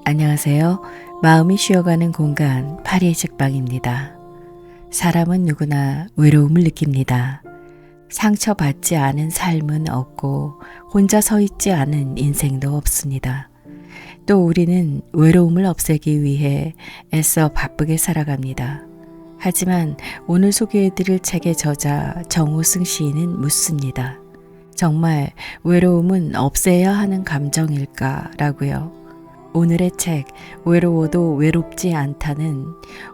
안녕하세요. 마음이 쉬어가는 공간 파리의 책방입니다. 사람은 누구나 외로움을 느낍니다. 상처받지 않은 삶은 없고 혼자 서 있지 않은 인생도 없습니다. 또 우리는 외로움을 없애기 위해 애써 바쁘게 살아갑니다. 하지만 오늘 소개해드릴 책의 저자 정호승 시인은 묻습니다. 정말 외로움은 없애야 하는 감정일까? 라고요. 오늘의 책 외로워도 외롭지 않다는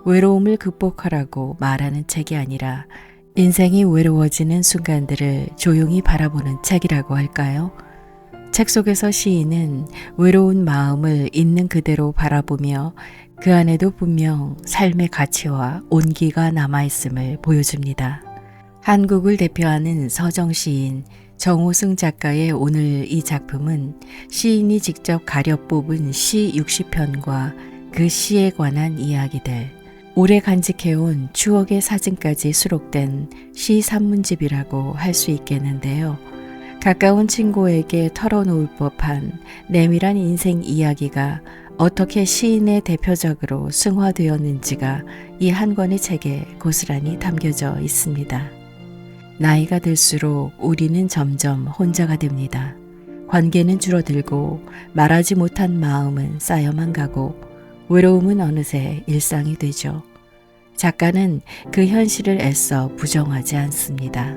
외로움을 극복하라고 말하는 책이 아니라 인생이 외로워지는 순간들을 조용히 바라보는 책이라고 할까요? 책 속에서 시인은 외로운 마음을 있는 그대로 바라보며 그 안에도 분명 삶의 가치와 온기가 남아있음을 보여줍니다. 한국을 대표하는 서정시인 정호승 작가의 오늘 이 작품은 시인이 직접 가려 뽑은 시 60편과 그 시에 관한 이야기들, 오래 간직해온 추억의 사진까지 수록된 시 산문집이라고 할 수 있겠는데요. 가까운 친구에게 털어놓을 법한 내밀한 인생 이야기가 어떻게 시인의 대표작으로 승화되었는지가 이 한 권의 책에 고스란히 담겨져 있습니다. 나이가 들수록 우리는 점점 혼자가 됩니다. 관계는 줄어들고 말하지 못한 마음은 쌓여만 가고 외로움은 어느새 일상이 되죠. 작가는 그 현실을 애써 부정하지 않습니다.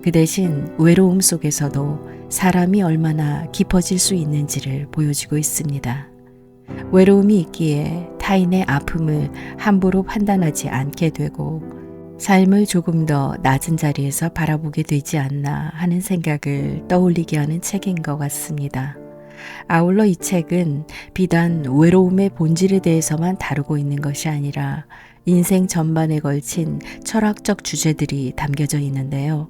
그 대신 외로움 속에서도 사람이 얼마나 깊어질 수 있는지를 보여주고 있습니다. 외로움이 있기에 타인의 아픔을 함부로 판단하지 않게 되고 삶을 조금 더 낮은 자리에서 바라보게 되지 않나 하는 생각을 떠올리게 하는 책인 것 같습니다. 아울러 이 책은 비단 외로움의 본질에 대해서만 다루고 있는 것이 아니라 인생 전반에 걸친 철학적 주제들이 담겨져 있는데요.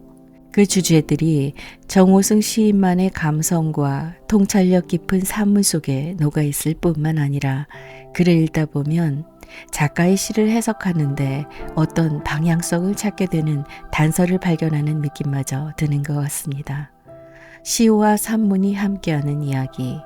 그 주제들이 정호승 시인만의 감성과 통찰력 깊은 산문 속에 녹아있을 뿐만 아니라 글을 읽다 보면 작가의 시를 해석하는데 어떤 방향성을 찾게 되는 단서를 발견하는 느낌마저 드는 것 같습니다. 시와 산문이 함께하는 이야기,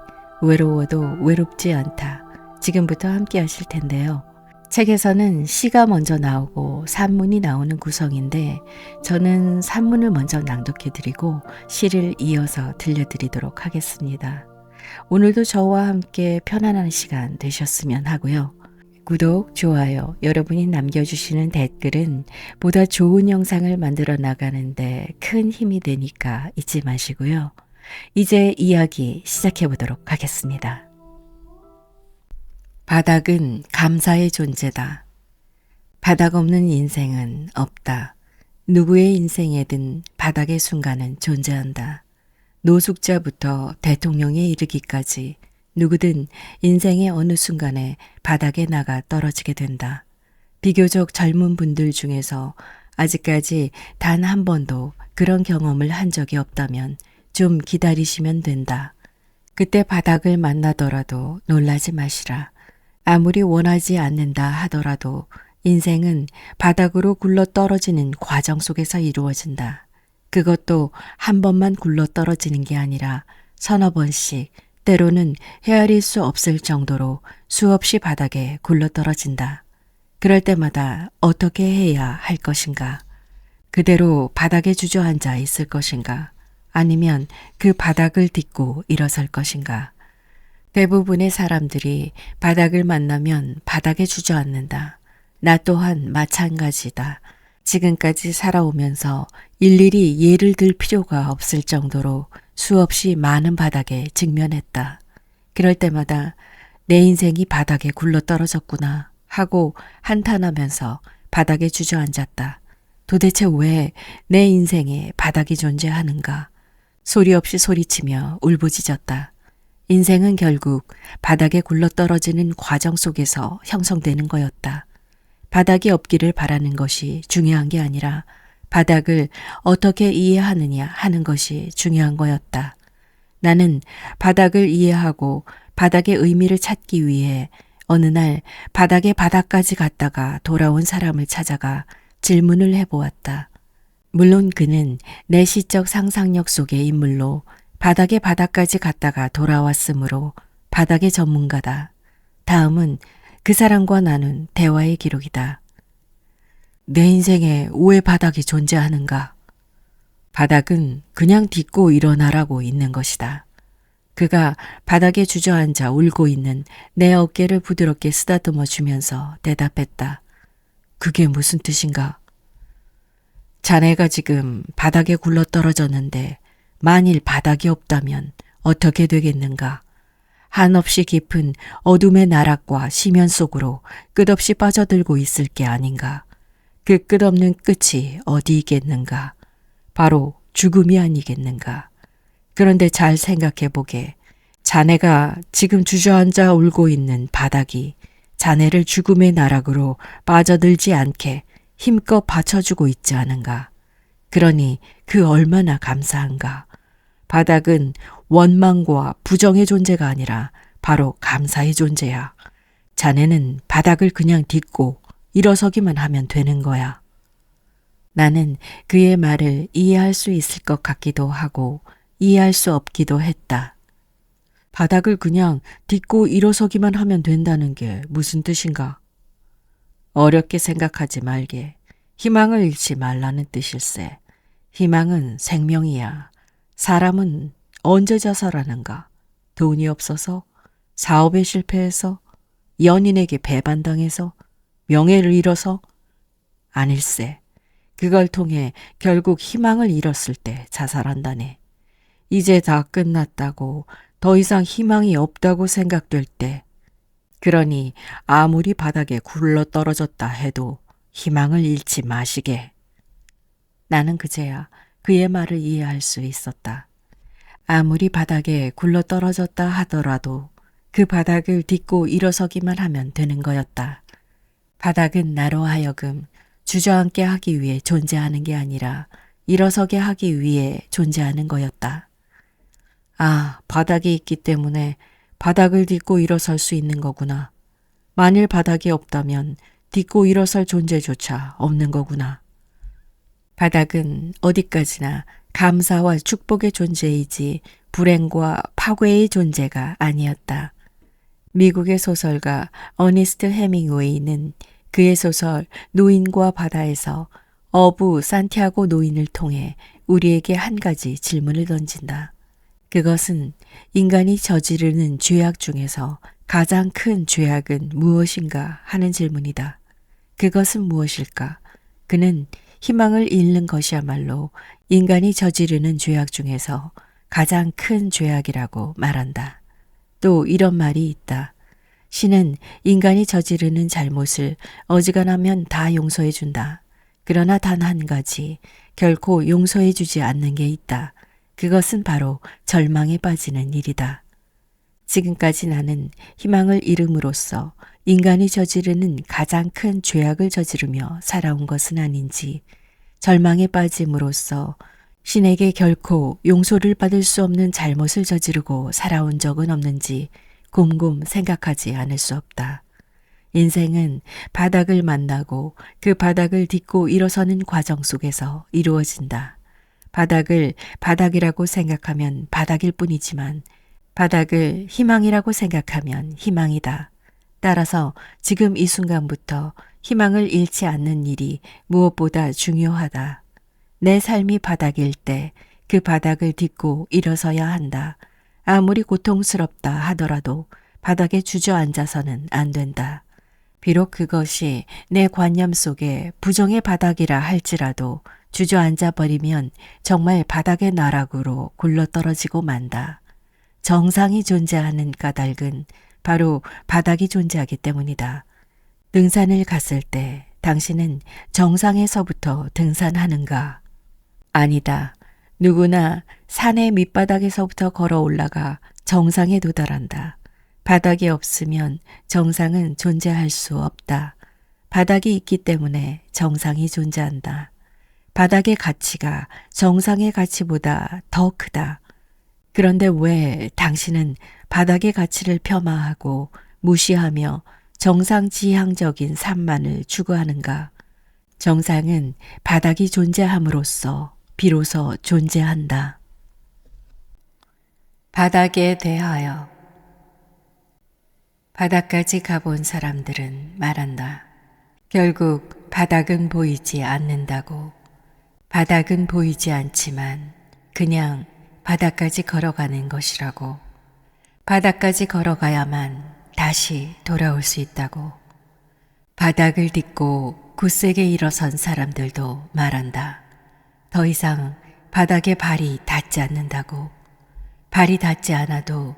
외로워도 외롭지 않다. 지금부터 함께 하실 텐데요. 책에서는 시가 먼저 나오고 산문이 나오는 구성인데 저는 산문을 먼저 낭독해드리고 시를 이어서 들려드리도록 하겠습니다. 오늘도 저와 함께 편안한 시간 되셨으면 하고요. 구독, 좋아요, 여러분이 남겨주시는 댓글은 보다 좋은 영상을 만들어 나가는데 큰 힘이 되니까 잊지 마시고요. 이제 이야기 시작해 보도록 하겠습니다. 바닥은 감사의 존재다. 바닥 없는 인생은 없다. 누구의 인생에든 바닥의 순간은 존재한다. 노숙자부터 대통령에 이르기까지 누구든 인생의 어느 순간에 바닥에 나가 떨어지게 된다. 비교적 젊은 분들 중에서 아직까지 단 한 번도 그런 경험을 한 적이 없다면 좀 기다리시면 된다. 그때 바닥을 만나더라도 놀라지 마시라. 아무리 원하지 않는다 하더라도 인생은 바닥으로 굴러 떨어지는 과정 속에서 이루어진다. 그것도 한 번만 굴러 떨어지는 게 아니라 서너 번씩 때로는 헤아릴 수 없을 정도로 수없이 바닥에 굴러떨어진다. 그럴 때마다 어떻게 해야 할 것인가? 그대로 바닥에 주저앉아 있을 것인가? 아니면 그 바닥을 딛고 일어설 것인가? 대부분의 사람들이 바닥을 만나면 바닥에 주저앉는다. 나 또한 마찬가지다. 지금까지 살아오면서 일일이 예를 들 필요가 없을 정도로 수없이 많은 바닥에 직면했다. 그럴 때마다 내 인생이 바닥에 굴러떨어졌구나 하고 한탄하면서 바닥에 주저앉았다. 도대체 왜 내 인생에 바닥이 존재하는가? 소리 없이 소리치며 울부짖었다. 인생은 결국 바닥에 굴러떨어지는 과정 속에서 형성되는 거였다. 바닥이 없기를 바라는 것이 중요한 게 아니라 바닥을 어떻게 이해하느냐 하는 것이 중요한 거였다. 나는 바닥을 이해하고 바닥의 의미를 찾기 위해 어느 날 바닥의 바닥까지 갔다가 돌아온 사람을 찾아가 질문을 해보았다. 물론 그는 내 시적 상상력 속의 인물로 바닥의 바닥까지 갔다가 돌아왔으므로 바닥의 전문가다. 다음은 그 사람과 나눈 대화의 기록이다. 내 인생에 왜 바닥이 존재하는가? 바닥은 그냥 딛고 일어나라고 있는 것이다. 그가 바닥에 주저앉아 울고 있는 내 어깨를 부드럽게 쓰다듬어 주면서 대답했다. 그게 무슨 뜻인가? 자네가 지금 바닥에 굴러떨어졌는데 만일 바닥이 없다면 어떻게 되겠는가? 한없이 깊은 어둠의 나락과 심연 속으로 끝없이 빠져들고 있을 게 아닌가? 그 끝없는 끝이 어디 있겠는가? 바로 죽음이 아니겠는가? 그런데 잘 생각해 보게. 자네가 지금 주저앉아 울고 있는 바닥이 자네를 죽음의 나락으로 빠져들지 않게 힘껏 받쳐주고 있지 않은가? 그러니 그 얼마나 감사한가? 바닥은 원망과 부정의 존재가 아니라 바로 감사의 존재야. 자네는 바닥을 그냥 딛고 일어서기만 하면 되는 거야. 나는 그의 말을 이해할 수 있을 것 같기도 하고 이해할 수 없기도 했다. 바닥을 그냥 딛고 일어서기만 하면 된다는 게 무슨 뜻인가? 어렵게 생각하지 말게. 희망을 잃지 말라는 뜻일세. 희망은 생명이야. 사람은 언제 자살하는가? 돈이 없어서? 사업에 실패해서? 연인에게 배반당해서? 명예를 잃어서? 아닐세. 그걸 통해 결국 희망을 잃었을 때 자살한다네. 이제 다 끝났다고, 더 이상 희망이 없다고 생각될 때, 그러니 아무리 바닥에 굴러 떨어졌다 해도 희망을 잃지 마시게. 나는 그제야 그의 말을 이해할 수 있었다. 아무리 바닥에 굴러 떨어졌다 하더라도 그 바닥을 딛고 일어서기만 하면 되는 거였다. 바닥은 나로 하여금 주저앉게 하기 위해 존재하는 게 아니라 일어서게 하기 위해 존재하는 거였다. 아, 바닥이 있기 때문에 바닥을 딛고 일어설 수 있는 거구나. 만일 바닥이 없다면 딛고 일어설 존재조차 없는 거구나. 바닥은 어디까지나 감사와 축복의 존재이지 불행과 파괴의 존재가 아니었다. 미국의 소설가 어니스트 해밍웨이는 그의 소설 노인과 바다에서 어부 산티아고 노인을 통해 우리에게 한 가지 질문을 던진다. 그것은 인간이 저지르는 죄악 중에서 가장 큰 죄악은 무엇인가 하는 질문이다. 그것은 무엇일까? 그는 희망을 잃는 것이야말로 인간이 저지르는 죄악 중에서 가장 큰 죄악이라고 말한다. 또 이런 말이 있다. 신은 인간이 저지르는 잘못을 어지간하면 다 용서해 준다. 그러나 단 한 가지 결코 용서해 주지 않는 게 있다. 그것은 바로 절망에 빠지는 일이다. 지금까지 나는 희망을 잃음으로써 인간이 저지르는 가장 큰 죄악을 저지르며 살아온 것은 아닌지, 절망에 빠짐으로써 신에게 결코 용서를 받을 수 없는 잘못을 저지르고 살아온 적은 없는지 곰곰 생각하지 않을 수 없다. 인생은 바닥을 만나고 그 바닥을 딛고 일어서는 과정 속에서 이루어진다. 바닥을 바닥이라고 생각하면 바닥일 뿐이지만 바닥을 희망이라고 생각하면 희망이다. 따라서 지금 이 순간부터 희망을 잃지 않는 일이 무엇보다 중요하다. 내 삶이 바닥일 때 그 바닥을 딛고 일어서야 한다. 아무리 고통스럽다 하더라도 바닥에 주저앉아서는 안 된다. 비록 그것이 내 관념 속에 부정의 바닥이라 할지라도 주저앉아 버리면 정말 바닥의 나락으로 굴러떨어지고 만다. 정상이 존재하는 까닭은 바로 바닥이 존재하기 때문이다. 등산을 갔을 때 당신은 정상에서부터 등산하는가? 아니다. 누구나 산의 밑바닥에서부터 걸어 올라가 정상에 도달한다. 바닥이 없으면 정상은 존재할 수 없다. 바닥이 있기 때문에 정상이 존재한다. 바닥의 가치가 정상의 가치보다 더 크다. 그런데 왜 당신은 바닥의 가치를 폄하하고 무시하며 정상지향적인 삶만을 추구하는가? 정상은 바닥이 존재함으로써 비로소 존재한다. 바닥에 대하여 바다까지 가본 사람들은 말한다. 결국 바닥은 보이지 않는다고. 바닥은 보이지 않지만 그냥 바닥까지 걸어가는 것이라고. 바닥까지 걸어가야만 다시 돌아올 수 있다고. 바닥을 딛고 굳세게 일어선 사람들도 말한다. 더 이상 바닥에 발이 닿지 않는다고. 발이 닿지 않아도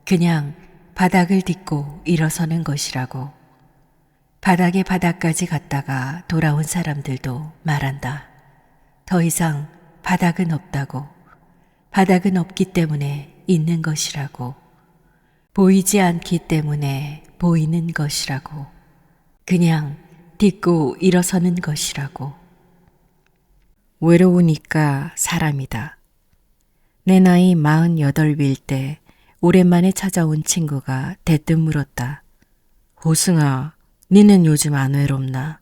그냥 바닥을 딛고 일어서는 것이라고. 바닥에 바닥까지 갔다가 돌아온 사람들도 말한다. 더 이상 바닥은 없다고. 바닥은 없기 때문에 있는 것이라고. 보이지 않기 때문에 보이는 것이라고. 그냥 딛고 일어서는 것이라고. 외로우니까 사람이다. 내 나이 48일 때 오랜만에 찾아온 친구가 대뜸 물었다. 호승아, 니는 요즘 안 외롭나?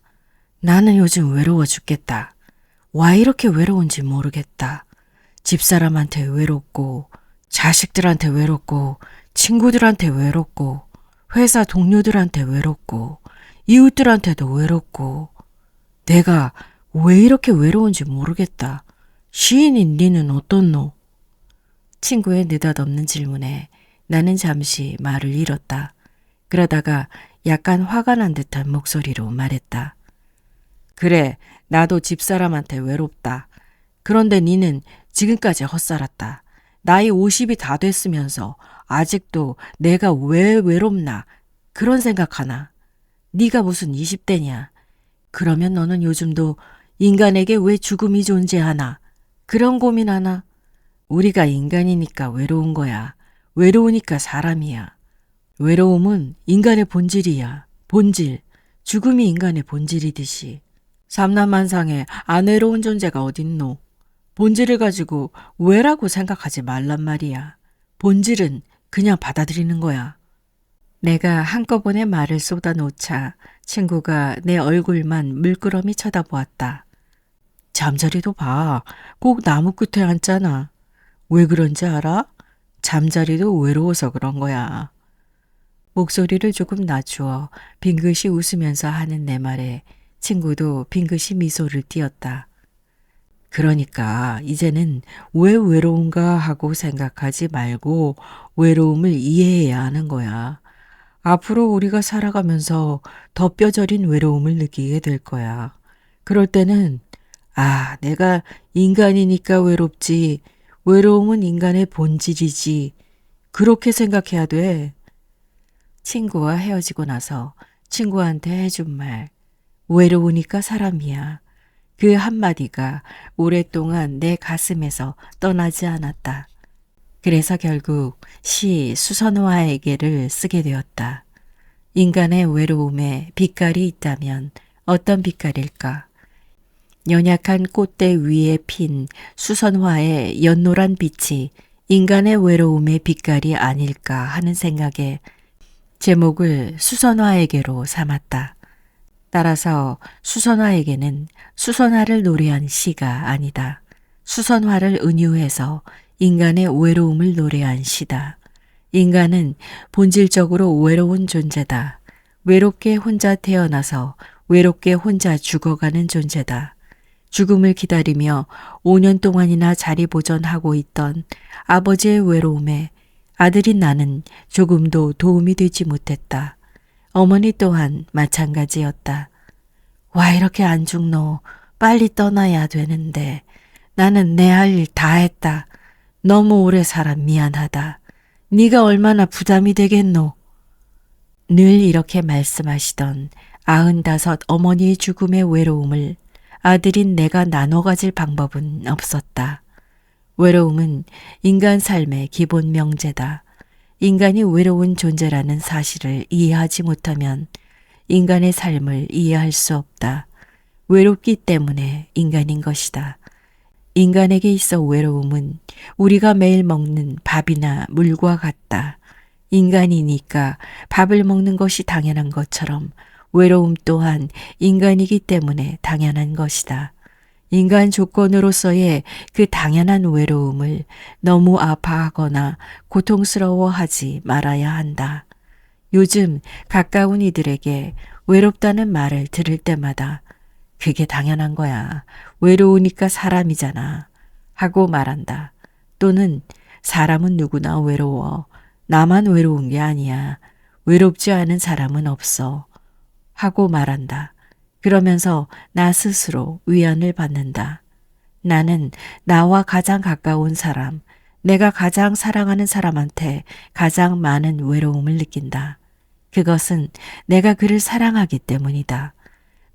나는 요즘 외로워 죽겠다. 와 이렇게 외로운지 모르겠다. 집사람한테 외롭고, 자식들한테 외롭고, 친구들한테 외롭고, 회사 동료들한테 외롭고, 이웃들한테도 외롭고. 내가 왜 이렇게 외로운지 모르겠다. 시인인 니는 어떻노? 친구의 느닷없는 질문에 나는 잠시 말을 잃었다. 그러다가 약간 화가 난 듯한 목소리로 말했다. 그래, 나도 집사람한테 외롭다. 그런데 니는 지금까지 헛살았다. 나이 50이 다 됐으면서 아직도 내가 왜 외롭나 그런 생각하나? 네가 무슨 20대냐? 그러면 너는 요즘도 인간에게 왜 죽음이 존재하나? 그런 고민하나? 우리가 인간이니까 외로운 거야. 외로우니까 사람이야. 외로움은 인간의 본질이야. 본질. 죽음이 인간의 본질이듯이. 삼남만상에 안 외로운 존재가 어딨노? 본질을 가지고 왜라고 생각하지 말란 말이야. 본질은 그냥 받아들이는 거야. 내가 한꺼번에 말을 쏟아놓자 친구가 내 얼굴만 물끄러미 쳐다보았다. 잠자리도 봐. 꼭 나무 끝에 앉잖아. 왜 그런지 알아? 잠자리도 외로워서 그런 거야. 목소리를 조금 낮추어 빙긋이 웃으면서 하는 내 말에 친구도 빙긋이 미소를 띄었다. 그러니까 이제는 왜 외로운가 하고 생각하지 말고 외로움을 이해해야 하는 거야. 앞으로 우리가 살아가면서 더 뼈저린 외로움을 느끼게 될 거야. 그럴 때는 아, 내가 인간이니까 외롭지. 외로움은 인간의 본질이지. 그렇게 생각해야 돼. 친구와 헤어지고 나서 친구한테 해준 말. 외로우니까 사람이야. 그 한마디가 오랫동안 내 가슴에서 떠나지 않았다. 그래서 결국 시 수선화에게를 쓰게 되었다. 인간의 외로움에 빛깔이 있다면 어떤 빛깔일까? 연약한 꽃대 위에 핀 수선화의 연노란 빛이 인간의 외로움의 빛깔이 아닐까 하는 생각에 제목을 수선화에게로 삼았다. 따라서 수선화에게는 수선화를 노래한 시가 아니다. 수선화를 은유해서 인간의 외로움을 노래한 시다. 인간은 본질적으로 외로운 존재다. 외롭게 혼자 태어나서 외롭게 혼자 죽어가는 존재다. 죽음을 기다리며 5년 동안이나 자리 보존하고 있던 아버지의 외로움에 아들인 나는 조금도 도움이 되지 못했다. 어머니 또한 마찬가지였다. 와 이렇게 안 죽노. 빨리 떠나야 되는데 나는 내 할 일 다 했다. 너무 오래 살아 미안하다. 네가 얼마나 부담이 되겠노. 늘 이렇게 말씀하시던 95 어머니의 죽음의 외로움을 아들인 내가 나눠 가질 방법은 없었다. 외로움은 인간 삶의 기본 명제다. 인간이 외로운 존재라는 사실을 이해하지 못하면 인간의 삶을 이해할 수 없다. 외롭기 때문에 인간인 것이다. 인간에게 있어 외로움은 우리가 매일 먹는 밥이나 물과 같다. 인간이니까 밥을 먹는 것이 당연한 것처럼 외로움 또한 인간이기 때문에 당연한 것이다. 인간 조건으로서의 그 당연한 외로움을 너무 아파하거나 고통스러워하지 말아야 한다. 요즘 가까운 이들에게 외롭다는 말을 들을 때마다 그게 당연한 거야. 외로우니까 사람이잖아. 하고 말한다. 또는 사람은 누구나 외로워. 나만 외로운 게 아니야. 외롭지 않은 사람은 없어. 하고 말한다. 그러면서 나 스스로 위안을 받는다. 나는 나와 가장 가까운 사람, 내가 가장 사랑하는 사람한테 가장 많은 외로움을 느낀다. 그것은 내가 그를 사랑하기 때문이다.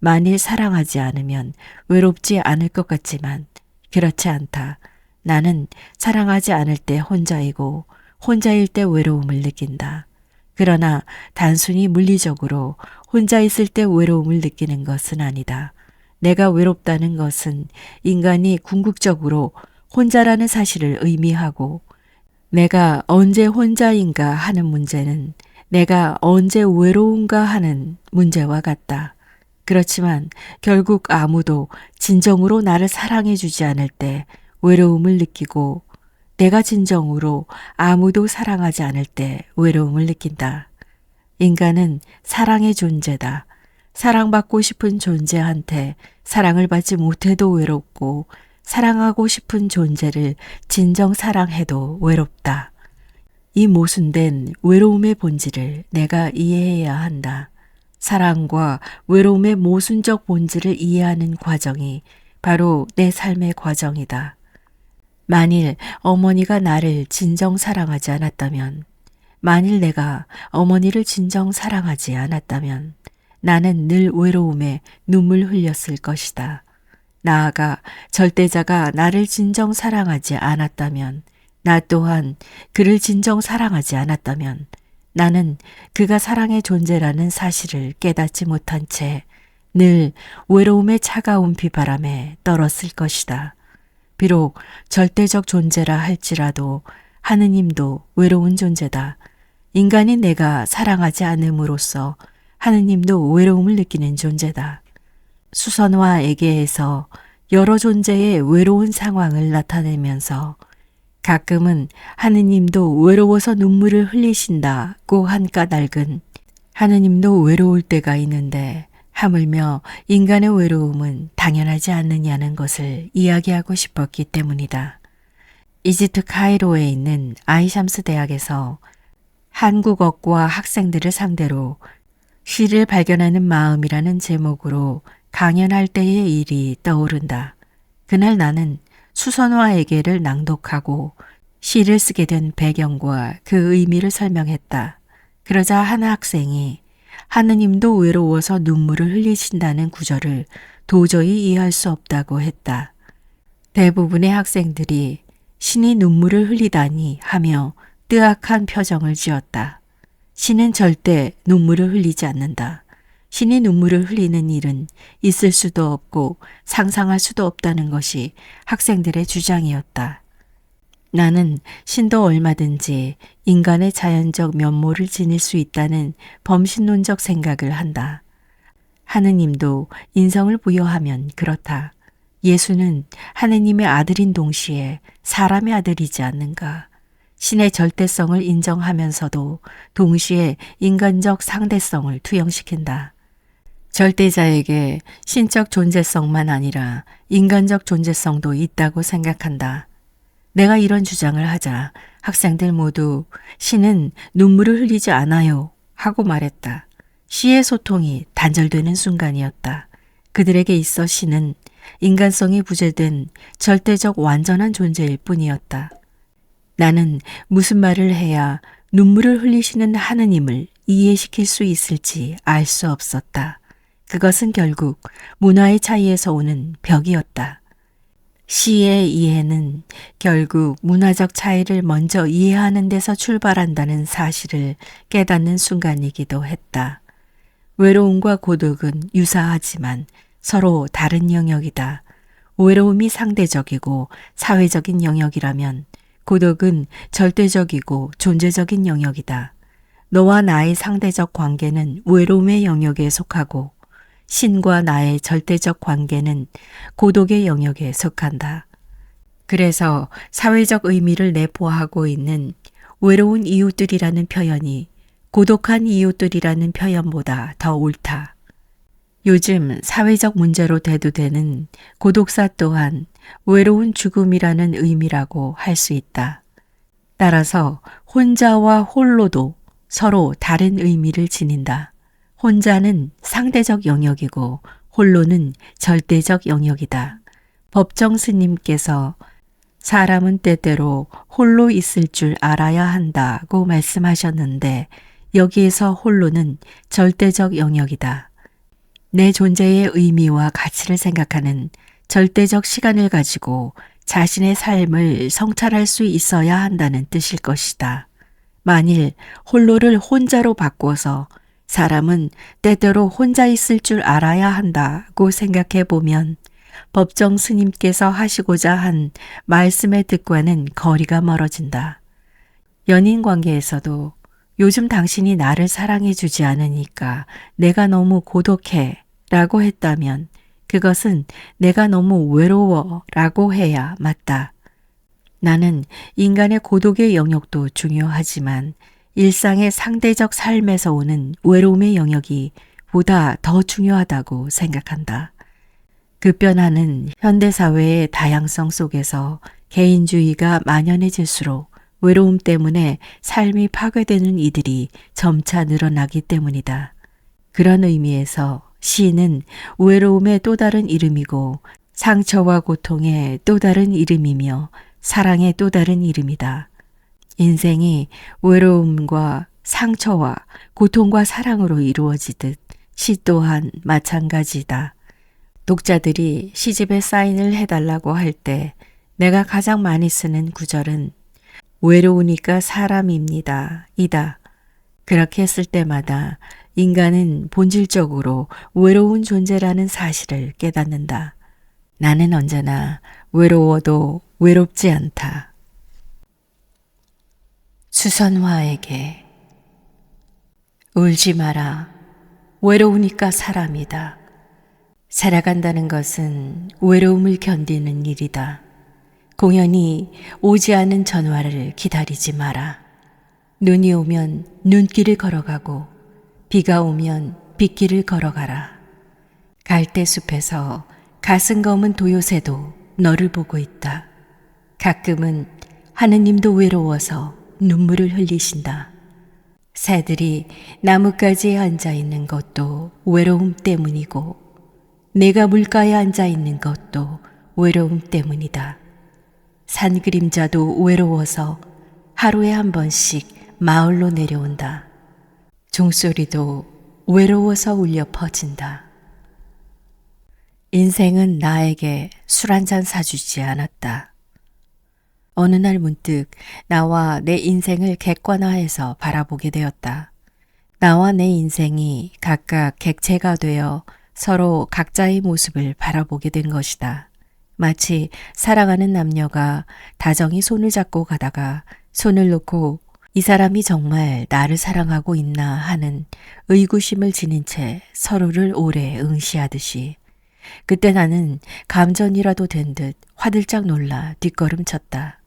만일 사랑하지 않으면 외롭지 않을 것 같지만 그렇지 않다. 나는 사랑하지 않을 때 혼자이고 혼자일 때 외로움을 느낀다. 그러나 단순히 물리적으로 혼자 있을 때 외로움을 느끼는 것은 아니다. 내가 외롭다는 것은 인간이 궁극적으로 혼자라는 사실을 의미하고 내가 언제 혼자인가 하는 문제는 내가 언제 외로운가 하는 문제와 같다. 그렇지만 결국 아무도 진정으로 나를 사랑해 주지 않을 때 외로움을 느끼고 내가 진정으로 아무도 사랑하지 않을 때 외로움을 느낀다. 인간은 사랑의 존재다. 사랑받고 싶은 존재한테 사랑을 받지 못해도 외롭고 사랑하고 싶은 존재를 진정 사랑해도 외롭다. 이 모순된 외로움의 본질을 내가 이해해야 한다. 사랑과 외로움의 모순적 본질을 이해하는 과정이 바로 내 삶의 과정이다. 만일 어머니가 나를 진정 사랑하지 않았다면, 만일 내가 어머니를 진정 사랑하지 않았다면 나는 늘 외로움에 눈물 흘렸을 것이다. 나아가 절대자가 나를 진정 사랑하지 않았다면, 나 또한 그를 진정 사랑하지 않았다면 나는 그가 사랑의 존재라는 사실을 깨닫지 못한 채 늘 외로움의 차가운 비바람에 떨었을 것이다. 비록 절대적 존재라 할지라도 하느님도 외로운 존재다. 인간이 내가 사랑하지 않음으로써 하느님도 외로움을 느끼는 존재다. 수선화 에게에서 여러 존재의 외로운 상황을 나타내면서 가끔은 하느님도 외로워서 눈물을 흘리신다고 한 까닭은 하느님도 외로울 때가 있는데 하물며 인간의 외로움은 당연하지 않느냐는 것을 이야기하고 싶었기 때문이다. 이집트 카이로에 있는 아이샴스 대학에서 한국어과 학생들을 상대로 시를 발견하는 마음이라는 제목으로 강연할 때의 일이 떠오른다. 그날 나는 수선화에게를 낭독하고 시를 쓰게 된 배경과 그 의미를 설명했다. 그러자 한 학생이 하느님도 외로워서 눈물을 흘리신다는 구절을 도저히 이해할 수 없다고 했다. 대부분의 학생들이 신이 눈물을 흘리다니 하며 뜨악한 표정을 지었다. 신은 절대 눈물을 흘리지 않는다. 신이 눈물을 흘리는 일은 있을 수도 없고 상상할 수도 없다는 것이 학생들의 주장이었다. 나는 신도 얼마든지 인간의 자연적 면모를 지닐 수 있다는 범신론적 생각을 한다. 하느님도 인성을 부여하면 그렇다. 예수는 하느님의 아들인 동시에 사람의 아들이지 않는가. 신의 절대성을 인정하면서도 동시에 인간적 상대성을 투영시킨다. 절대자에게 신적 존재성만 아니라 인간적 존재성도 있다고 생각한다. 내가 이런 주장을 하자 학생들 모두 신은 눈물을 흘리지 않아요 하고 말했다. 시의 소통이 단절되는 순간이었다. 그들에게 있어 신은 인간성이 부재된 절대적 완전한 존재일 뿐이었다. 나는 무슨 말을 해야 눈물을 흘리시는 하느님을 이해시킬 수 있을지 알 수 없었다. 그것은 결국 문화의 차이에서 오는 벽이었다. 시의 이해는 결국 문화적 차이를 먼저 이해하는 데서 출발한다는 사실을 깨닫는 순간이기도 했다. 외로움과 고독은 유사하지만 서로 다른 영역이다. 외로움이 상대적이고 사회적인 영역이라면 고독은 절대적이고 존재적인 영역이다. 너와 나의 상대적 관계는 외로움의 영역에 속하고 신과 나의 절대적 관계는 고독의 영역에 속한다. 그래서 사회적 의미를 내포하고 있는 외로운 이웃들이라는 표현이 고독한 이웃들이라는 표현보다 더 옳다. 요즘 사회적 문제로 대두되는 고독사 또한 외로운 죽음이라는 의미라고 할 수 있다. 따라서 혼자와 홀로도 서로 다른 의미를 지닌다. 혼자는 상대적 영역이고 홀로는 절대적 영역이다. 법정 스님께서 사람은 때때로 홀로 있을 줄 알아야 한다고 말씀하셨는데 여기에서 홀로는 절대적 영역이다. 내 존재의 의미와 가치를 생각하는 절대적 시간을 가지고 자신의 삶을 성찰할 수 있어야 한다는 뜻일 것이다. 만일 홀로를 혼자로 바꿔서 사람은 때때로 혼자 있을 줄 알아야 한다고 생각해 보면 법정 스님께서 하시고자 한 말씀의 뜻과는 거리가 멀어진다. 연인 관계에서도 요즘 당신이 나를 사랑해 주지 않으니까 내가 너무 고독해 라고 했다면 그것은 내가 너무 외로워 라고 해야 맞다. 나는 인간의 고독의 영역도 중요하지만 일상의 상대적 삶에서 오는 외로움의 영역이 보다 더 중요하다고 생각한다. 급변하는 현대사회의 다양성 속에서 개인주의가 만연해질수록 외로움 때문에 삶이 파괴되는 이들이 점차 늘어나기 때문이다. 그런 의미에서 시는 외로움의 또 다른 이름이고 상처와 고통의 또 다른 이름이며 사랑의 또 다른 이름이다. 인생이 외로움과 상처와 고통과 사랑으로 이루어지듯 시 또한 마찬가지다. 독자들이 시집에 사인을 해달라고 할 때 내가 가장 많이 쓰는 구절은 외로우니까 사람입니다. 이다. 그렇게 했을 때마다 인간은 본질적으로 외로운 존재라는 사실을 깨닫는다. 나는 언제나 외로워도 외롭지 않다. 수선화에게 울지 마라. 외로우니까 사람이다. 살아간다는 것은 외로움을 견디는 일이다. 공연히 오지 않은 전화를 기다리지 마라. 눈이 오면 눈길을 걸어가고 비가 오면 빗길을 걸어가라. 갈대숲에서 가슴 검은 도요새도 너를 보고 있다. 가끔은 하느님도 외로워서 눈물을 흘리신다. 새들이 나뭇가지에 앉아 있는 것도 외로움 때문이고 내가 물가에 앉아 있는 것도 외로움 때문이다. 산 그림자도 외로워서 하루에 한 번씩 마을로 내려온다. 종소리도 외로워서 울려 퍼진다. 인생은 나에게 술 한 잔 사주지 않았다. 어느 날 문득 나와 내 인생을 객관화해서 바라보게 되었다. 나와 내 인생이 각각 객체가 되어 서로 각자의 모습을 바라보게 된 것이다. 마치 사랑하는 남녀가 다정히 손을 잡고 가다가 손을 놓고 이 사람이 정말 나를 사랑하고 있나 하는 의구심을 지닌 채 서로를 오래 응시하듯이 그때 나는 감전이라도 된 듯 화들짝 놀라 뒷걸음쳤다.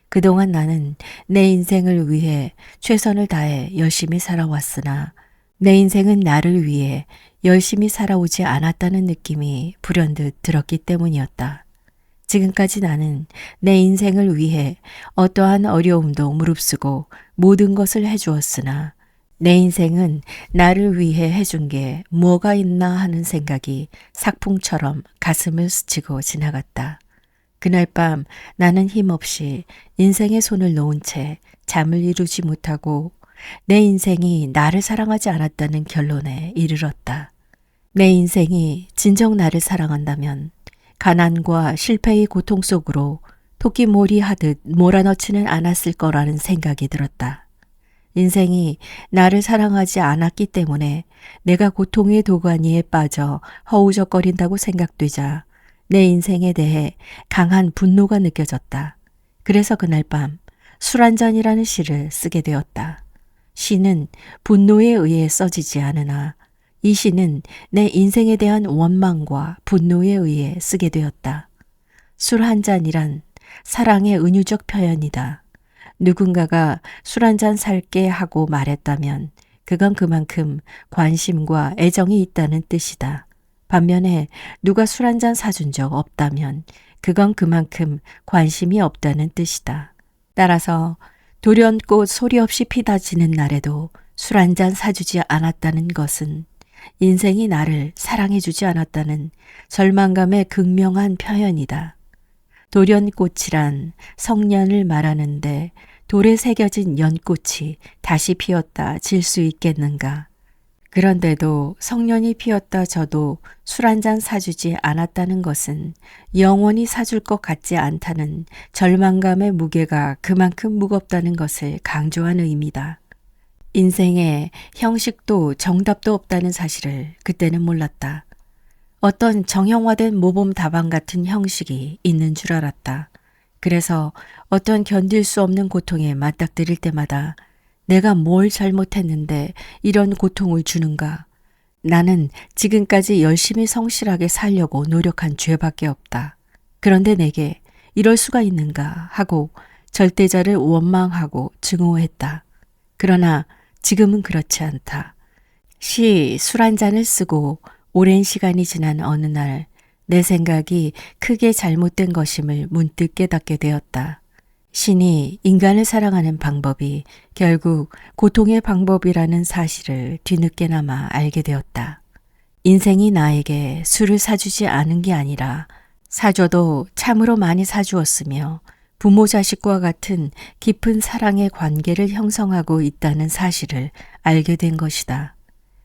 그동안 나는 내 인생을 위해 최선을 다해 열심히 살아왔으나 내 인생은 나를 위해 열심히 살아오지 않았다는 느낌이 불현듯 들었기 때문이었다. 지금까지 나는 내 인생을 위해 어떠한 어려움도 무릅쓰고 모든 것을 해주었으나 내 인생은 나를 위해 해준 게 뭐가 있나 하는 생각이 삭풍처럼 가슴을 스치고 지나갔다. 그날 밤 나는 힘없이 인생의 손을 놓은 채 잠을 이루지 못하고 내 인생이 나를 사랑하지 않았다는 결론에 이르렀다. 내 인생이 진정 나를 사랑한다면 가난과 실패의 고통 속으로 토끼몰이 하듯 몰아넣지는 않았을 거라는 생각이 들었다. 인생이 나를 사랑하지 않았기 때문에 내가 고통의 도가니에 빠져 허우적거린다고 생각되자 내 인생에 대해 강한 분노가 느껴졌다. 그래서 그날 밤 술 한 잔이라는 시를 쓰게 되었다. 시는 분노에 의해 써지지 않으나 이 시는 내 인생에 대한 원망과 분노에 의해 쓰게 되었다. 술 한 잔이란 사랑의 은유적 표현이다. 누군가가 술 한 잔 살게 하고 말했다면 그건 그만큼 관심과 애정이 있다는 뜻이다. 반면에 누가 술 한 잔 사준 적 없다면 그건 그만큼 관심이 없다는 뜻이다. 따라서 돌연꽃 소리 없이 피다 지는 날에도 술 한 잔 사주지 않았다는 것은 인생이 나를 사랑해주지 않았다는 절망감의 극명한 표현이다. 돌연꽃이란 성년을 말하는데 돌에 새겨진 연꽃이 다시 피었다 질 수 있겠는가. 그런데도 성년이 피었다 져도 술 한 잔 사주지 않았다는 것은 영원히 사줄 것 같지 않다는 절망감의 무게가 그만큼 무겁다는 것을 강조한 의미다. 인생에 형식도 정답도 없다는 사실을 그때는 몰랐다. 어떤 정형화된 모범 답안 같은 형식이 있는 줄 알았다. 그래서 어떤 견딜 수 없는 고통에 맞닥뜨릴 때마다 내가 뭘 잘못했는데 이런 고통을 주는가? 나는 지금까지 열심히 성실하게 살려고 노력한 죄밖에 없다. 그런데 내게 이럴 수가 있는가 하고 절대자를 원망하고 증오했다. 그러나 지금은 그렇지 않다. 술 한 잔을 쓰고 오랜 시간이 지난 어느 날 내 생각이 크게 잘못된 것임을 문득 깨닫게 되었다. 신이 인간을 사랑하는 방법이 결국 고통의 방법이라는 사실을 뒤늦게나마 알게 되었다. 인생이 나에게 술을 사주지 않은 게 아니라 사줘도 참으로 많이 사주었으며 부모 자식과 같은 깊은 사랑의 관계를 형성하고 있다는 사실을 알게 된 것이다.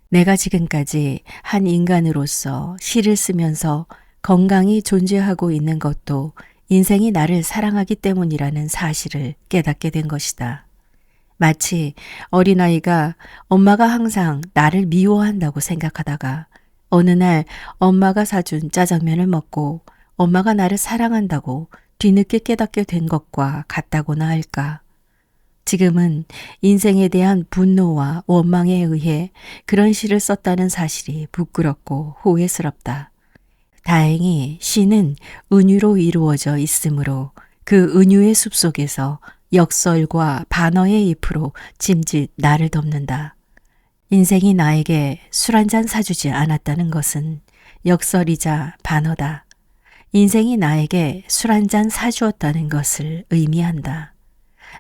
내가 지금까지 한 인간으로서 시를 쓰면서 건강히 존재하고 있는 것도 인생이 나를 사랑하기 때문이라는 사실을 깨닫게 된 것이다. 마치 어린아이가 엄마가 항상 나를 미워한다고 생각하다가 어느 날 엄마가 사준 짜장면을 먹고 엄마가 나를 사랑한다고 뒤늦게 깨닫게 된 것과 같다고나 할까. 지금은 인생에 대한 분노와 원망에 의해 그런 시를 썼다는 사실이 부끄럽고 후회스럽다. 다행히 시는 은유로 이루어져 있으므로 그 은유의 숲속에서 역설과 반어의 잎으로 짐짓 나를 덮는다. 인생이 나에게 술 한 잔 사주지 않았다는 것은 역설이자 반어다. 인생이 나에게 술 한 잔 사주었다는 것을 의미한다.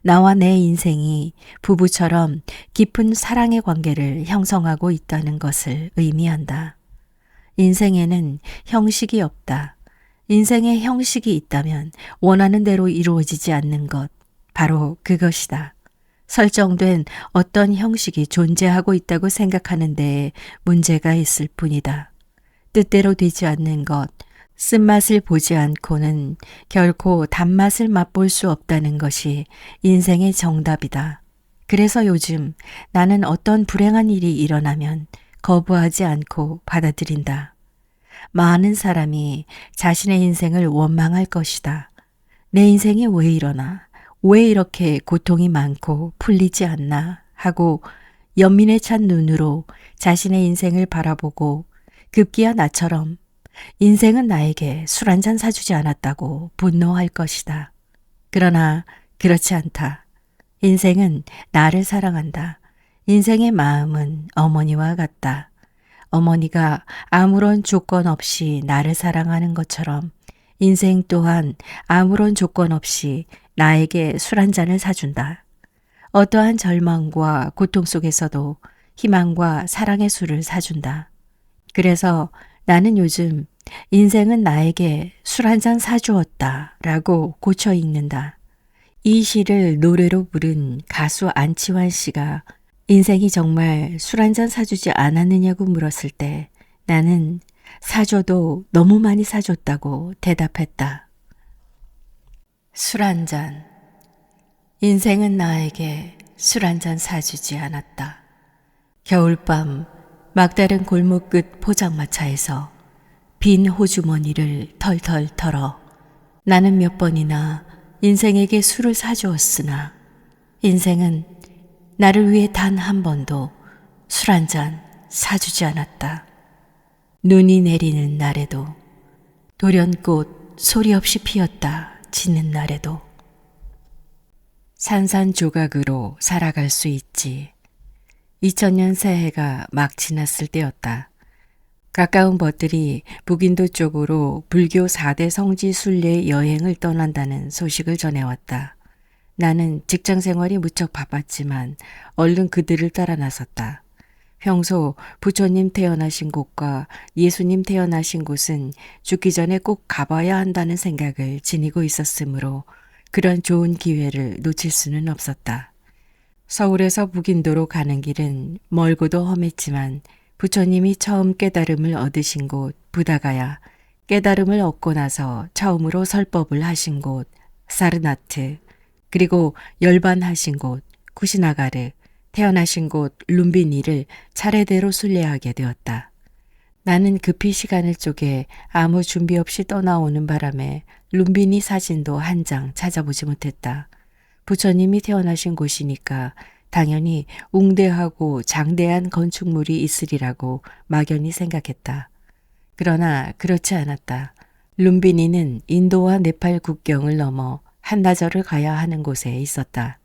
나와 내 인생이 부부처럼 깊은 사랑의 관계를 형성하고 있다는 것을 의미한다. 인생에는 형식이 없다. 인생에 형식이 있다면 원하는 대로 이루어지지 않는 것, 바로 그것이다. 설정된 어떤 형식이 존재하고 있다고 생각하는 데에 문제가 있을 뿐이다. 뜻대로 되지 않는 것, 쓴맛을 보지 않고는 결코 단맛을 맛볼 수 없다는 것이 인생의 정답이다. 그래서 요즘 나는 어떤 불행한 일이 일어나면 거부하지 않고 받아들인다. 많은 사람이 자신의 인생을 원망할 것이다. 내 인생이 왜 이러나? 왜 이렇게 고통이 많고 풀리지 않나? 하고 연민에 찬 눈으로 자신의 인생을 바라보고 급기야 나처럼 인생은 나에게 술 한 잔 사주지 않았다고 분노할 것이다. 그러나 그렇지 않다. 인생은 나를 사랑한다. 인생의 마음은 어머니와 같다. 어머니가 아무런 조건 없이 나를 사랑하는 것처럼 인생 또한 아무런 조건 없이 나에게 술 한 잔을 사준다. 어떠한 절망과 고통 속에서도 희망과 사랑의 술을 사준다. 그래서 나는 요즘 인생은 나에게 술 한 잔 사주었다 라고 고쳐 읽는다. 이 시를 노래로 부른 가수 안치환 씨가 인생이 정말 술 한 잔 사주지 않았느냐고 물었을 때 나는 사줘도 너무 많이 사줬다고 대답했다. 술 한 잔. 인생은 나에게 술 한 잔 사주지 않았다. 겨울밤 막다른 골목 끝 포장마차에서 빈 호주머니를 털털 털어 나는 몇 번이나 인생에게 술을 사주었으나 인생은 나를 위해 단 한 번도 술 한 잔 사주지 않았다. 눈이 내리는 날에도 돌연꽃 소리 없이 피었다 지는 날에도 산산조각으로 살아갈 수 있지. 2000년 새해가 막 지났을 때였다. 가까운 벗들이 북인도 쪽으로 불교 4대 성지 순례 여행을 떠난다는 소식을 전해왔다. 나는 직장 생활이 무척 바빴지만 얼른 그들을 따라 나섰다. 평소 부처님 태어나신 곳과 예수님 태어나신 곳은 죽기 전에 꼭 가봐야 한다는 생각을 지니고 있었으므로 그런 좋은 기회를 놓칠 수는 없었다. 서울에서 북인도로 가는 길은 멀고도 험했지만 부처님이 처음 깨달음을 얻으신 곳 부다가야, 깨달음을 얻고 나서 처음으로 설법을 하신 곳 사르나트, 그리고 열반하신 곳 쿠시나가르, 태어나신 곳 룸비니를 차례대로 순례하게 되었다. 나는 급히 시간을 쪼개 아무 준비 없이 떠나오는 바람에 룸비니 사진도 한 장 찾아보지 못했다. 부처님이 태어나신 곳이니까 당연히 웅대하고 장대한 건축물이 있으리라고 막연히 생각했다. 그러나 그렇지 않았다. 룸비니는 인도와 네팔 국경을 넘어 한나절을 가야 하는 곳에 있었다.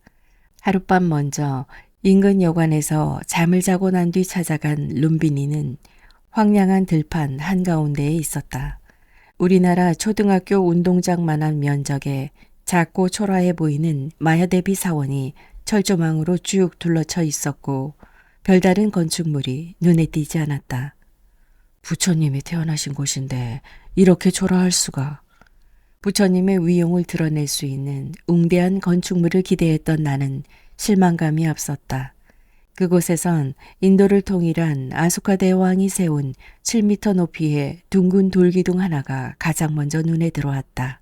하룻밤 먼저 인근 여관에서 잠을 자고 난 뒤 찾아간 룸비니는 황량한 들판 한가운데에 있었다. 우리나라 초등학교 운동장만한 면적에 작고 초라해 보이는 마야대비 사원이 철조망으로 쭉 둘러쳐 있었고 별다른 건축물이 눈에 띄지 않았다. 부처님이 태어나신 곳인데 이렇게 초라할 수가. 부처님의 위용을 드러낼 수 있는 웅대한 건축물을 기대했던 나는 실망감이 앞섰다. 그곳에선 인도를 통일한 아소카 대왕이 세운 7m 높이의 둥근 돌기둥 하나가 가장 먼저 눈에 들어왔다.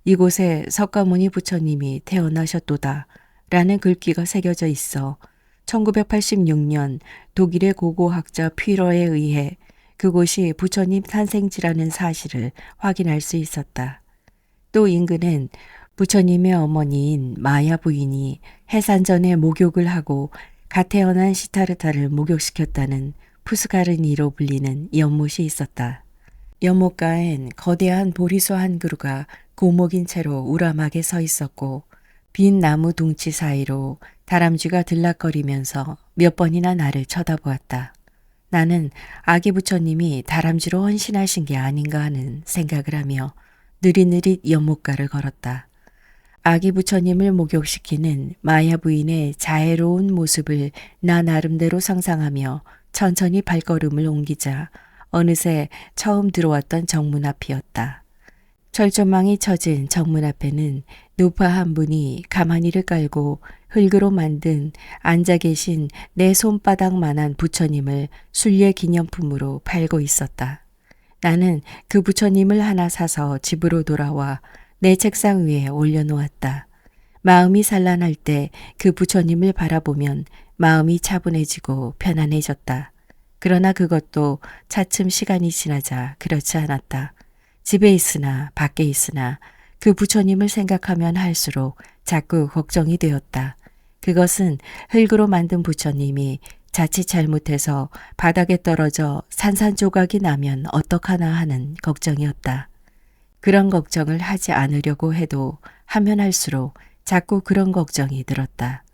이곳에 석가모니 부처님이 태어나셨도다 라는 글귀가 새겨져 있어 1986년 독일의 고고학자 퓨러에 의해 그곳이 부처님 탄생지라는 사실을 확인할 수 있었다. 또 인근엔 부처님의 어머니인 마야 부인이 해산전에 목욕을 하고 갓 태어난 시타르타를 목욕시켰다는 푸스가르니로 불리는 연못이 있었다. 연못가엔 거대한 보리수 한 그루가 고목인 채로 우람하게 서 있었고 빈 나무 둥치 사이로 다람쥐가 들락거리면서 몇 번이나 나를 쳐다보았다. 나는 아기 부처님이 다람쥐로 헌신하신 게 아닌가 하는 생각을 하며 느릿느릿 연못가를 걸었다. 아기 부처님을 목욕시키는 마야 부인의 자애로운 모습을 나 나름대로 상상하며 천천히 발걸음을 옮기자 어느새 처음 들어왔던 정문 앞이었다. 철조망이 쳐진 정문 앞에는 노파 한 분이 가마니를 깔고 흙으로 만든 앉아 계신 내 손바닥만한 부처님을 순례 기념품으로 팔고 있었다. 나는 그 부처님을 하나 사서 집으로 돌아와 내 책상 위에 올려놓았다. 마음이 산란할 때 그 부처님을 바라보면 마음이 차분해지고 편안해졌다. 그러나 그것도 차츰 시간이 지나자 그렇지 않았다. 집에 있으나 밖에 있으나 그 부처님을 생각하면 할수록 자꾸 걱정이 되었다. 그것은 흙으로 만든 부처님이 자칫 잘못해서 바닥에 떨어져 산산조각이 나면 어떡하나 하는 걱정이었다. 그런 걱정을 하지 않으려고 해도 하면 할수록 자꾸 그런 걱정이 들었다.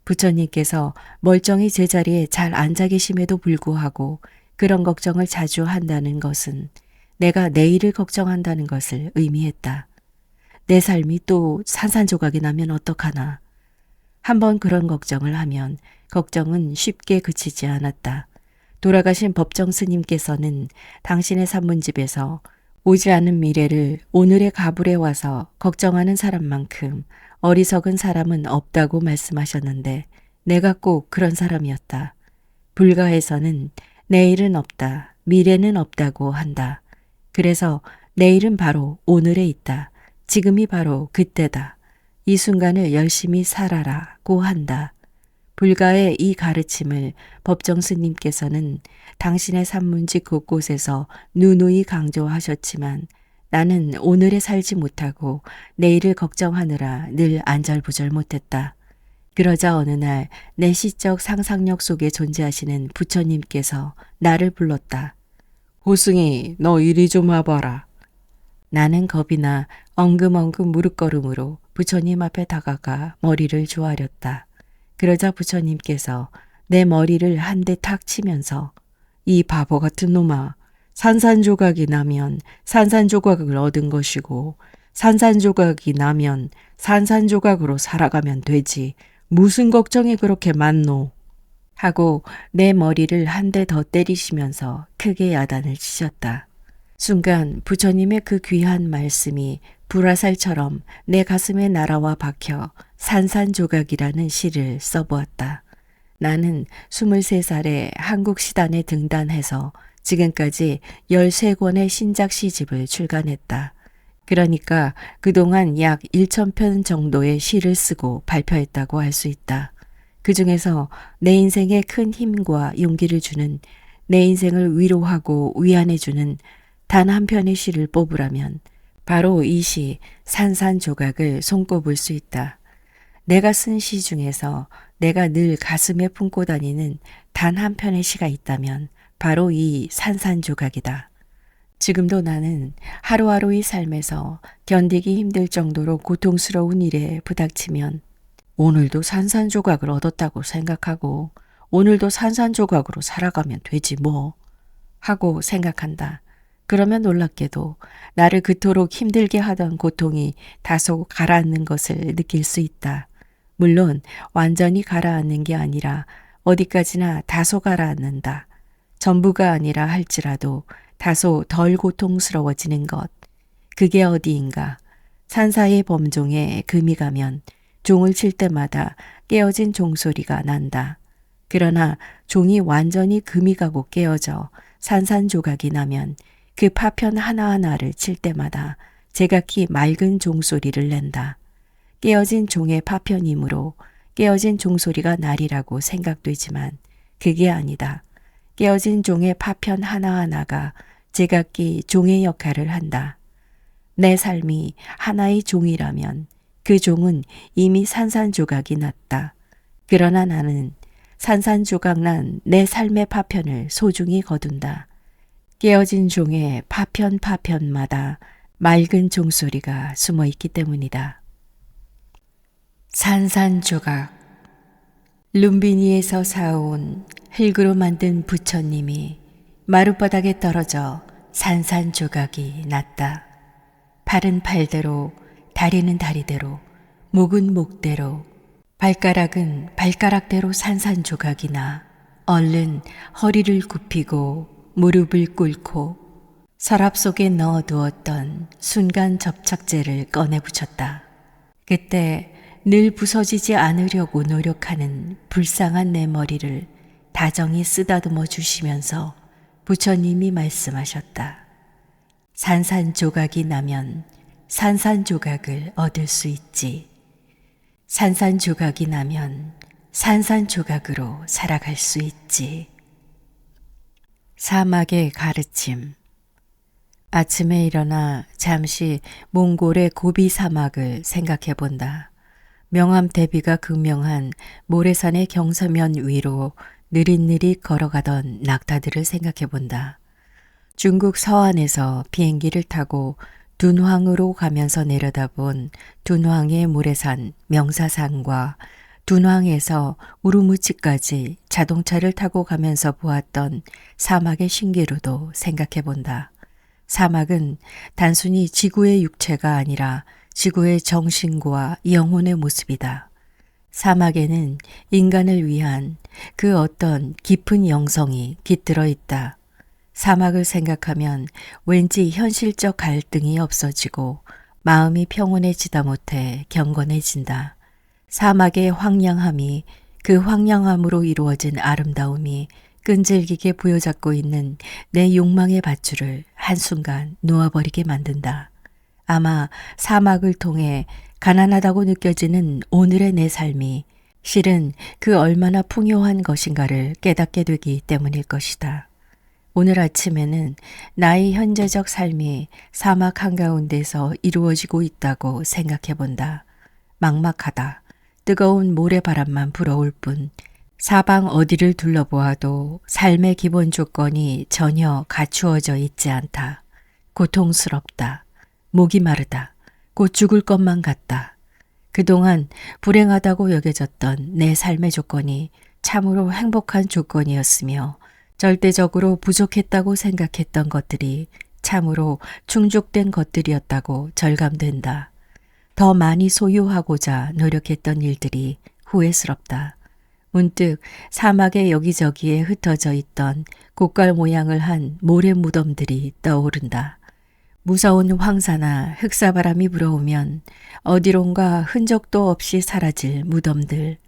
부처님께서 멀쩡히 제자리에 잘 앉아 계심에도 불구하고 그런 걱정을 자주 한다는 것은 내가 내일을 걱정한다는 것을 의미했다. 내 삶이 또 산산조각이 나면 어떡하나. 한번 그런 걱정을 하면 걱정은 쉽게 그치지 않았다. 돌아가신 법정 스님께서는 당신의 산문집에서 오지 않은 미래를 오늘의 가불에 와서 걱정하는 사람만큼 어리석은 사람은 없다고 말씀하셨는데 내가 꼭 그런 사람이었다. 불가에서는 내일은 없다, 미래는 없다고 한다. 그래서 내일은 바로 오늘에 있다. 지금이 바로 그때다. 이 순간을 열심히 살아라고 한다. 불가의 이 가르침을 법정 스님께서는 당신의 산문집 곳곳에서 누누이 강조하셨지만 나는 오늘에 살지 못하고 내일을 걱정하느라 늘 안절부절 못했다. 그러자 어느 날 내 시적 상상력 속에 존재하시는 부처님께서 나를 불렀다. 호승이, 너 이리 좀 와봐라. 나는 겁이 나 엉금엉금 무릎걸음으로 부처님 앞에 다가가 머리를 조아렸다. 그러자 부처님께서 내 머리를 한 대 탁 치면서 이 바보 같은 놈아, 산산조각이 나면 산산조각을 얻은 것이고 산산조각이 나면 산산조각으로 살아가면 되지. 무슨 걱정이 그렇게 많노? 하고 내 머리를 한 대 더 때리시면서 크게 야단을 치셨다. 순간 부처님의 그 귀한 말씀이 불화살처럼 내 가슴에 날아와 박혀 산산조각이라는 시를 써보았다. 나는 23살에 한국 시단에 등단해서 지금까지 13권의 신작 시집을 출간했다. 그러니까 그동안 약 1,000편 정도의 시를 쓰고 발표했다고 할 수 있다. 그 중에서 내 인생에 큰 힘과 용기를 주는, 내 인생을 위로하고 위안해주는 단 한 편의 시를 뽑으라면 바로 이 시 산산조각을 손꼽을 수 있다. 내가 쓴 시 중에서 내가 늘 가슴에 품고 다니는 단 한 편의 시가 있다면 바로 이 산산조각이다. 지금도 나는 하루하루의 삶에서 견디기 힘들 정도로 고통스러운 일에 부닥치면 오늘도 산산조각을 얻었다고 생각하고 오늘도 산산조각으로 살아가면 되지 뭐 하고 생각한다. 그러면 놀랍게도 나를 그토록 힘들게 하던 고통이 다소 가라앉는 것을 느낄 수 있다. 물론 완전히 가라앉는 게 아니라 어디까지나 다소 가라앉는다. 전부가 아니라 할지라도 다소 덜 고통스러워지는 것. 그게 어디인가. 산사의 범종에 금이 가면 종을 칠 때마다 깨어진 종소리가 난다. 그러나 종이 완전히 금이 가고 깨어져 산산조각이 나면 그 파편 하나하나를 칠 때마다 제각기 맑은 종소리를 낸다. 깨어진 종의 파편이므로 깨어진 종소리가 나리라고 생각되지만 그게 아니다. 깨어진 종의 파편 하나하나가 제각기 종의 역할을 한다. 내 삶이 하나의 종이라면 그 종은 이미 산산조각이 났다. 그러나 나는 산산조각 난 내 삶의 파편을 소중히 거둔다. 깨어진 종의 파편마다 맑은 종소리가 숨어 있기 때문이다. 산산조각. 룸비니에서 사온 흙으로 만든 부처님이 마룻바닥에 떨어져 산산조각이 났다. 팔은 팔대로, 다리는 다리대로, 목은 목대로, 발가락은 발가락대로 산산조각이 나 얼른 허리를 굽히고 무릎을 꿇고 서랍 속에 넣어두었던 순간 접착제를 꺼내 붙였다. 그때 늘 부서지지 않으려고 노력하는 불쌍한 내 머리를 다정히 쓰다듬어 주시면서 부처님이 말씀하셨다. 산산조각이 나면 산산조각을 얻을 수 있지. 산산조각이 나면 산산조각으로 살아갈 수 있지. 사막의 가르침. 아침에 일어나 잠시 몽골의 고비 사막을 생각해 본다. 명암 대비가 극명한 모래산의 경사면 위로 느릿느릿 걸어가던 낙타들을 생각해 본다. 중국 서안에서 비행기를 타고 둔황으로 가면서 내려다본 둔황의 모래산 명사산과 둔황에서 우루무치까지 자동차를 타고 가면서 보았던 사막의 신기루도 생각해 본다. 사막은 단순히 지구의 육체가 아니라 지구의 정신과 영혼의 모습이다. 사막에는 인간을 위한 그 어떤 깊은 영성이 깃들어 있다. 사막을 생각하면 왠지 현실적 갈등이 없어지고 마음이 평온해지다 못해 경건해진다. 사막의 황량함이 그 황량함으로 이루어진 아름다움이 끈질기게 부여잡고 있는 내 욕망의 밧줄을 한순간 놓아버리게 만든다. 아마 사막을 통해 가난하다고 느껴지는 오늘의 내 삶이 실은 그 얼마나 풍요한 것인가를 깨닫게 되기 때문일 것이다. 오늘 아침에는 나의 현재적 삶이 사막 한가운데서 이루어지고 있다고 생각해 본다. 막막하다. 뜨거운 모래바람만 불어올 뿐 사방 어디를 둘러보아도 삶의 기본 조건이 전혀 갖추어져 있지 않다. 고통스럽다. 목이 마르다. 곧 죽을 것만 같다. 그동안 불행하다고 여겨졌던 내 삶의 조건이 참으로 행복한 조건이었으며 절대적으로 부족했다고 생각했던 것들이 참으로 충족된 것들이었다고 절감된다. 더 많이 소유하고자 노력했던 일들이 후회스럽다. 문득 사막의 여기저기에 흩어져 있던 고깔 모양을 한 모래 무덤들이 떠오른다. 무서운 황사나 흑사바람이 불어오면 어디론가 흔적도 없이 사라질 무덤들.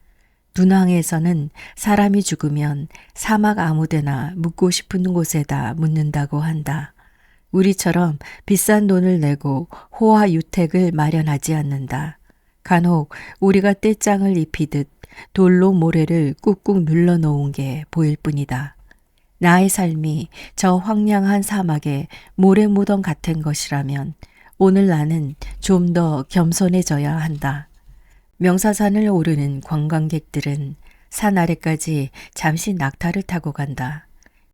dun항에서는 사람이 죽으면 사막 아무데나 묻고 싶은 곳에다 묻는다고 한다. 우리처럼 비싼 돈을 내고 호화 유택을 마련하지 않는다. 간혹 우리가 떼짱을 입히듯 돌로 모래를 꾹꾹 눌러 놓은 게 보일 뿐이다. 나의 삶이 저 황량한 사막의 모래무덤 같은 것이라면 오늘 나는 좀 더 겸손해져야 한다. 명사산을 오르는 관광객들은 산 아래까지 잠시 낙타를 타고 간다.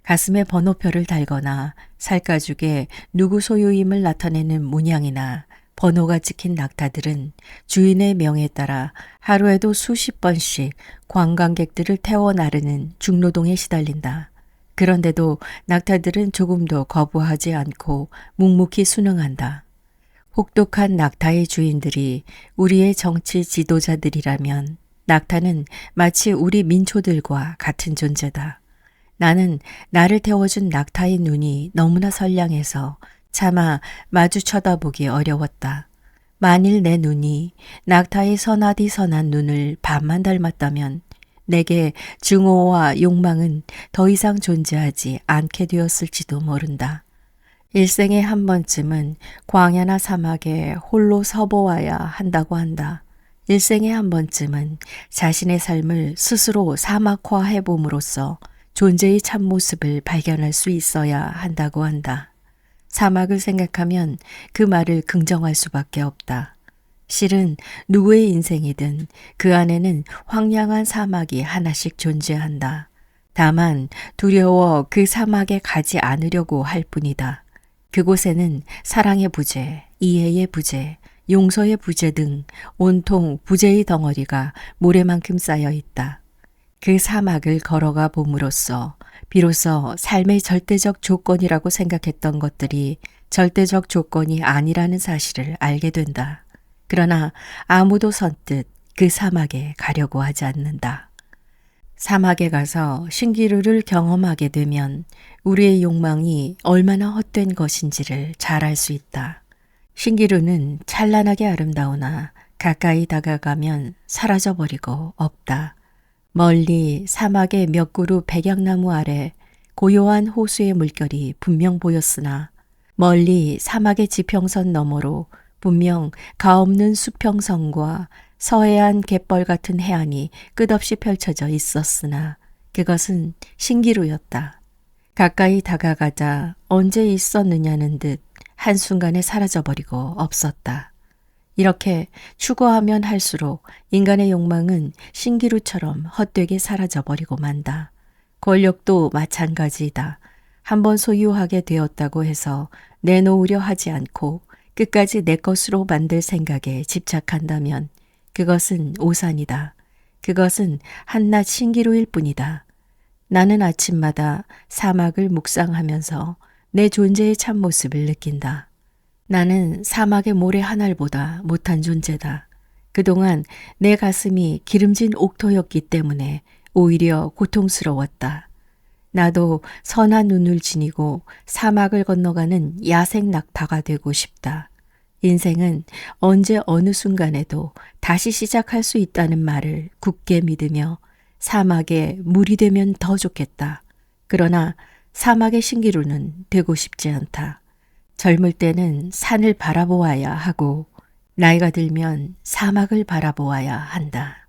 가슴에 번호표를 달거나 살가죽에 누구 소유임을 나타내는 문양이나 번호가 찍힌 낙타들은 주인의 명에 따라 하루에도 수십 번씩 관광객들을 태워 나르는 중노동에 시달린다. 그런데도 낙타들은 조금도 거부하지 않고 묵묵히 순응한다. 혹독한 낙타의 주인들이 우리의 정치 지도자들이라면 낙타는 마치 우리 민초들과 같은 존재다. 나는 나를 태워준 낙타의 눈이 너무나 선량해서 차마 마주 쳐다보기 어려웠다. 만일 내 눈이 낙타의 선하디 선한 눈을 반만 닮았다면 내게 증오와 욕망은 더 이상 존재하지 않게 되었을지도 모른다. 일생에 한 번쯤은 광야나 사막에 홀로 서보아야 한다고 한다. 일생에 한 번쯤은 자신의 삶을 스스로 사막화해 봄으로써 존재의 참모습을 발견할 수 있어야 한다고 한다. 사막을 생각하면 그 말을 긍정할 수밖에 없다. 실은 누구의 인생이든 그 안에는 황량한 사막이 하나씩 존재한다. 다만 두려워 그 사막에 가지 않으려고 할 뿐이다. 그곳에는 사랑의 부재, 이해의 부재, 용서의 부재 등 온통 부재의 덩어리가 모래만큼 쌓여 있다. 그 사막을 걸어가 봄으로써 비로소 삶의 절대적 조건이라고 생각했던 것들이 절대적 조건이 아니라는 사실을 알게 된다. 그러나 아무도 선뜻 그 사막에 가려고 하지 않는다. 사막에 가서 신기루를 경험하게 되면 우리의 욕망이 얼마나 헛된 것인지를 잘 알 수 있다. 신기루는 찬란하게 아름다우나 가까이 다가가면 사라져버리고 없다. 멀리 사막의 몇 그루 백약나무 아래 고요한 호수의 물결이 분명 보였으나 멀리 사막의 지평선 너머로 분명 가없는 수평선과 서해안 갯벌 같은 해안이 끝없이 펼쳐져 있었으나 그것은 신기루였다. 가까이 다가가자 언제 있었느냐는 듯 한순간에 사라져버리고 없었다. 이렇게 추구하면 할수록 인간의 욕망은 신기루처럼 헛되게 사라져버리고 만다. 권력도 마찬가지이다. 한번 소유하게 되었다고 해서 내놓으려 하지 않고 끝까지 내 것으로 만들 생각에 집착한다면 그것은 오산이다. 그것은 한낱 신기루일 뿐이다. 나는 아침마다 사막을 묵상하면서 내 존재의 참모습을 느낀다. 나는 사막의 모래 한 알보다 못한 존재다. 그동안 내 가슴이 기름진 옥토였기 때문에 오히려 고통스러웠다. 나도 선한 눈을 지니고 사막을 건너가는 야생 낙타가 되고 싶다. 인생은 언제 어느 순간에도 다시 시작할 수 있다는 말을 굳게 믿으며 사막에 물이 되면 더 좋겠다. 그러나 사막의 신기루는 되고 싶지 않다. 젊을 때는 산을 바라보아야 하고 나이가 들면 사막을 바라보아야 한다.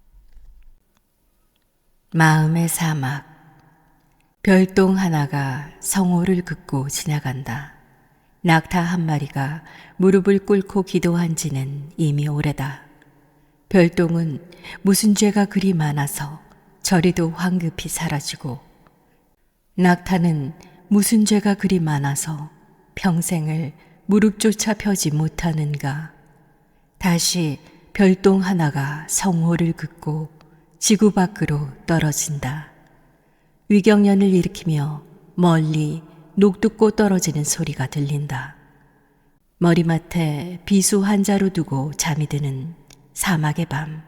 마음의 사막. 별똥 하나가 성호를 긋고 지나간다. 낙타 한 마리가 무릎을 꿇고 기도한 지는 이미 오래다. 별똥은 무슨 죄가 그리 많아서 저리도 황급히 사라지고 낙타는 무슨 죄가 그리 많아서 평생을 무릎조차 펴지 못하는가. 다시 별똥 하나가 성호를 긋고 지구 밖으로 떨어진다. 위경련을 일으키며 멀리 녹두꽃 떨어지는 소리가 들린다. 머리맡에 비수 한 자루 두고 잠이 드는 사막의 밤.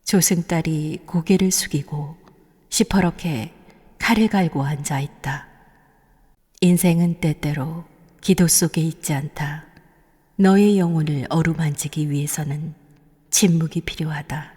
조승달이 고개를 숙이고 시퍼렇게 칼을 갈고 앉아 있다. 인생은 때때로 기도 속에 있지 않다. 너의 영혼을 어루만지기 위해서는 침묵이 필요하다.